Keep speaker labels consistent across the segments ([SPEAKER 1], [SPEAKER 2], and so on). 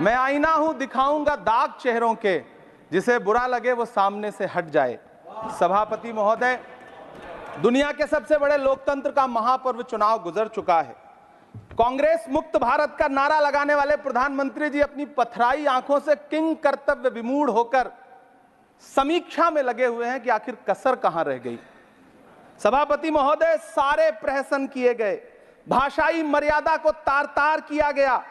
[SPEAKER 1] मैं आईना हूं, दिखाऊंगा दाग चेहरों के, जिसे बुरा लगे वो सामने से हट जाए। सभापति महोदय, दुनिया के सबसे बड़े लोकतंत्र का महापर्व चुनाव गुजर चुका है। कांग्रेस मुक्त भारत का नारा लगाने वाले प्रधानमंत्री जी अपनी पथराई आंखों से किंग कर्तव्य विमूढ़ होकर समीक्षा में लगे हुए हैं कि आखिर कसर कहां रह गई। सभापति महोदय, सारे प्रहसन किए गए, भाषाई मर्यादा को तार तार किया गया,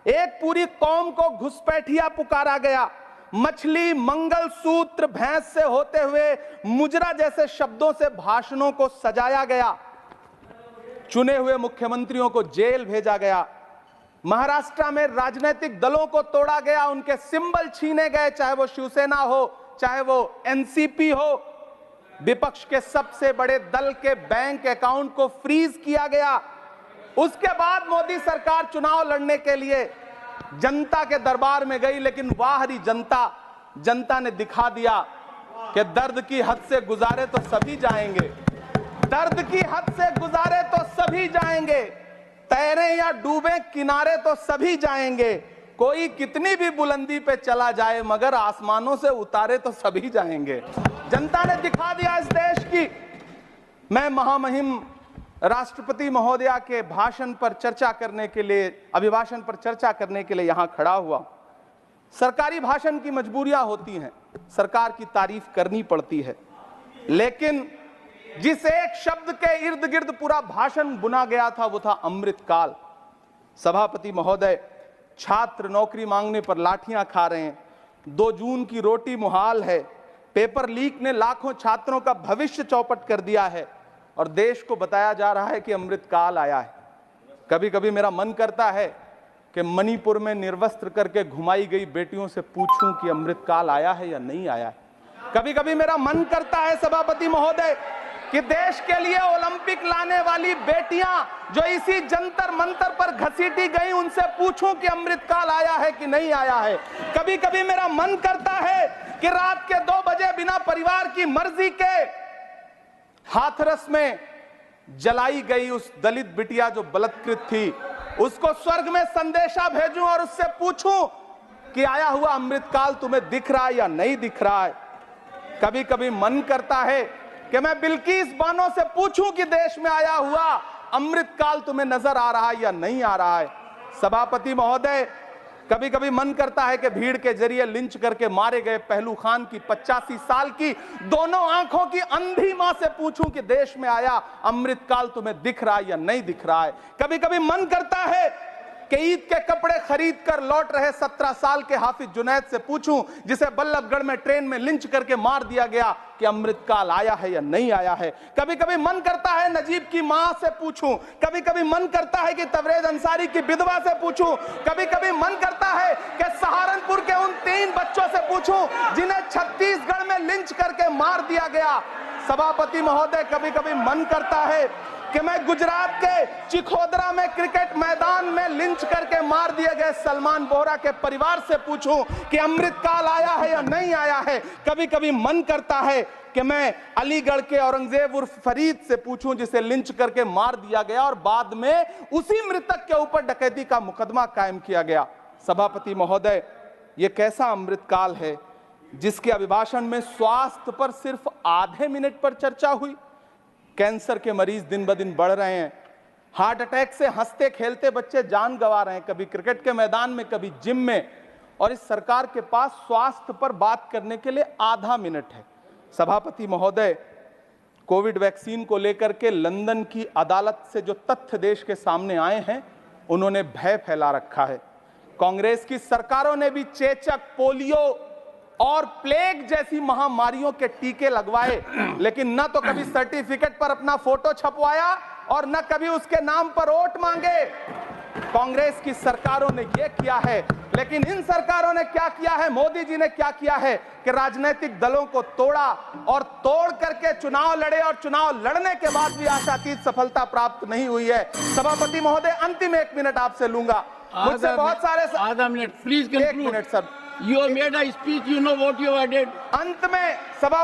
[SPEAKER 1] एक पूरी कौम को घुसपैठिया पुकारा गया, मछली, मंगल सूत्र, भैंस से होते हुए मुजरा जैसे शब्दों से भाषणों को सजाया गया, चुने हुए मुख्यमंत्रियों को जेल भेजा गया, महाराष्ट्र में राजनीतिक दलों को तोड़ा गया, उनके सिंबल छीने गए, चाहे वो शिवसेना हो, चाहे वो एनसीपी हो, विपक्ष के सबसे बड़े दल के बैंक अकाउंट को फ्रीज किया गया। उसके बाद मोदी सरकार चुनाव लड़ने के लिए जनता के दरबार में गई, लेकिन वाहरी जनता ने दिखा दिया कि दर्द की हद से गुजारे तो सभी जाएंगे, दर्द की हद से गुजारे तो सभी जाएंगे, तैरे या डूबे किनारे तो सभी जाएंगे, कोई कितनी भी बुलंदी पे चला जाए मगर आसमानों से उतारे तो सभी जाएंगे। जनता ने दिखा दिया इस देश की। मैं महामहिम राष्ट्रपति महोदया के भाषण पर चर्चा करने के लिए, अभिभाषण पर चर्चा करने के लिए यहां खड़ा हुआ। सरकारी भाषण की मजबूरियां होती हैं, सरकार की तारीफ करनी पड़ती है, लेकिन जिस एक शब्द के इर्द गिर्द पूरा भाषण बुना गया था वो था अमृतकाल। सभापति महोदय, छात्र नौकरी मांगने पर लाठियां खा रहे हैं, 2 जून की रोटी मुहाल है, पेपर लीक ने लाखों छात्रों का भविष्य चौपट कर दिया है और देश को बताया जा रहा है कि अमृतकाल आया है। कभी कभी मेरा मन करता है कि मणिपुर में निर्वस्त्र करके घुमाई गई बेटियों से पूछूं कि अमृतकाल आया है या नहीं आया है। कभी कभी मेरा मन करता है सभापति महोदय कि देश के लिए ओलंपिक लाने वाली बेटियां जो इसी जंतर मंतर पर घसीटी गई, उनसे पूछूं कि अमृतकाल आया है कि नहीं आया है। कभी कभी मेरा मन करता है कि रात के 2 बजे बिना परिवार की मर्जी के हाथरस में जलाई गई उस दलित बिटिया जो बलात्कृत थी, उसको स्वर्ग में संदेशा भेजूं और उससे पूछूं कि आया हुआ अमृतकाल तुम्हें दिख रहा है या नहीं दिख रहा है। कभी कभी मन करता है कि मैं बिल्किस बानो से पूछूं कि देश में आया हुआ अमृतकाल तुम्हें नजर आ रहा है या नहीं आ रहा है। सभापति महोदय, कभी कभी मन करता है कि भीड़ के जरिए लिंच करके मारे गए पहलू खान की 85 साल की दोनों आंखों की अंधी मां से पूछूं कि देश में आया अमृतकाल तुम्हें दिख रहा है या नहीं दिख रहा है। कभी कभी मन करता है कि ईद के कपड़े खरीद कर लौट रहे 17 साल के हाफिज जुनैद से पूछूं, जिसे बल्लभगढ़ में ट्रेन में लिंच करके मार दिया गया, कि अमृतकाल आया है या नहीं आया है। कभी कभी मन करता है नजीब की मां से पूछूं, कभी कभी मन करता है कि तबरेज अंसारी की विधवा से पूछूं, कभी कभी मन करता है कि सहारनपुर के उन 3 बच्चों से पूछूं जिन्हें छत्तीसगढ़ में लिंच करके मार दिया गया। सभापति महोदय, कभी कभी मन करता है कि मैं गुजरात के चिखोदरा में क्रिकेट मैदान में लिंच करके मार दिए गए सलमान बोहरा के परिवार से पूछूं कि अमृतकाल आया है या नहीं आया है। कभी कभी मन करता है कि मैं अलीगढ़ के औरंगजेब उर्फ फरीद से पूछूं, जिसे लिंच करके मार दिया गया और बाद में उसी मृतक के ऊपर डकैती का मुकदमा कायम किया गया। सभापति महोदय, यह कैसा अमृतकाल है जिसके अभिभाषण में स्वास्थ्य पर सिर्फ आधे मिनट पर चर्चा हुई। कैंसर के मरीज दिन ब दिन बढ़ रहे हैं, हार्ट अटैक से हंसते खेलते बच्चे जान गंवा रहे हैं, कभी क्रिकेट के मैदान में, कभी जिम में, और इस सरकार के पास स्वास्थ्य पर बात करने के लिए आधा मिनट है। सभापति महोदय, कोविड वैक्सीन को लेकर के लंदन की अदालत से जो तथ्य देश के सामने आए हैं, उन्होंने भय फैला रखा है। कांग्रेस की सरकारों ने भी चेचक, पोलियो और प्लेग जैसी महामारियों के टीके लगवाए, लेकिन न तो कभी सर्टिफिकेट पर अपना फोटो छपवाया और न कभी उसके नाम पर वोट मांगे। कांग्रेस की सरकारों ने यह किया है, लेकिन इन सरकारों ने क्या किया है, मोदी जी ने क्या किया है कि राजनीतिक दलों को तोड़ा और तोड़ करके चुनाव लड़े, और चुनाव लड़ने के बाद भी आशातीत सफलता प्राप्त नहीं हुई है। सभापति महोदय, अंतिम 1 मिनट आपसे लूंगा, मुझसे बहुत सारे।
[SPEAKER 2] आधा minute please.
[SPEAKER 1] 1 minute sir.
[SPEAKER 2] You have made a speech, you know what you have did.
[SPEAKER 1] अंत में सभा